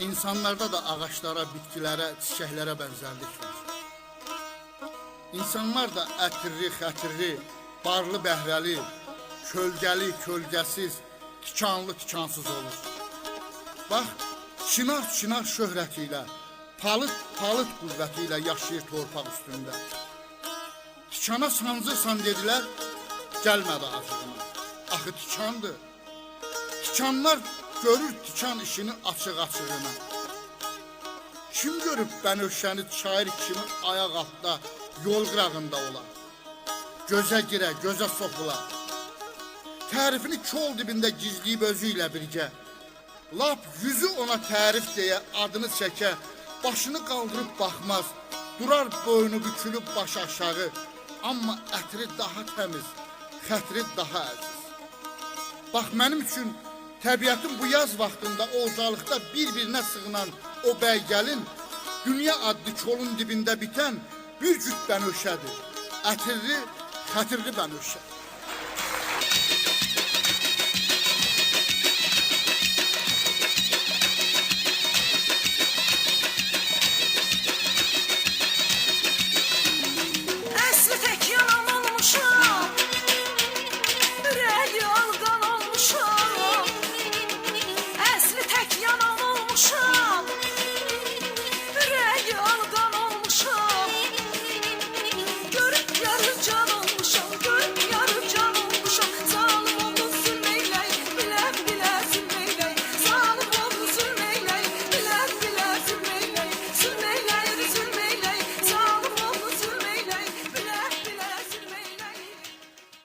İnsanlarda da ağaçlara, bitkilərə, çiçəklərə bənzərlik var. İnsanlar da ətirli, xətirli, barlı, bəhrəli, kölgəli, kölgəsiz, tikanlı, tikansız olur. Bax, çınar şöhrəti ilə, palıt qüvvəti ilə yaşayır torpaq üstündə. Tikana sancırsan dedilər, gəlmədi acığına. Axı tikandır. Tikanlar görür tikan işini açıq-açığına. Kim görüb bənövşəni şair kimi ayaq altda, yol qırağında olar? Gözə girə, gözə soxular. Tərifini kol dibində gizləyib özü ilə birgə. Lap yüzü ona tərif deyə adını çəkə, başını qaldırıb baxmaz. Durar boynu bükülüb baş aşağı. Amma ətri daha təmiz, xətri daha əziz. Bax, mənim üçün təbiətin bu yaz vaxtında o ucalıqda bir-birinə sığınan o bəy gəlin, dünya adlı kolun dibində bitən bir cüt bənövşədir. Ətirli, xətirli bənövşə.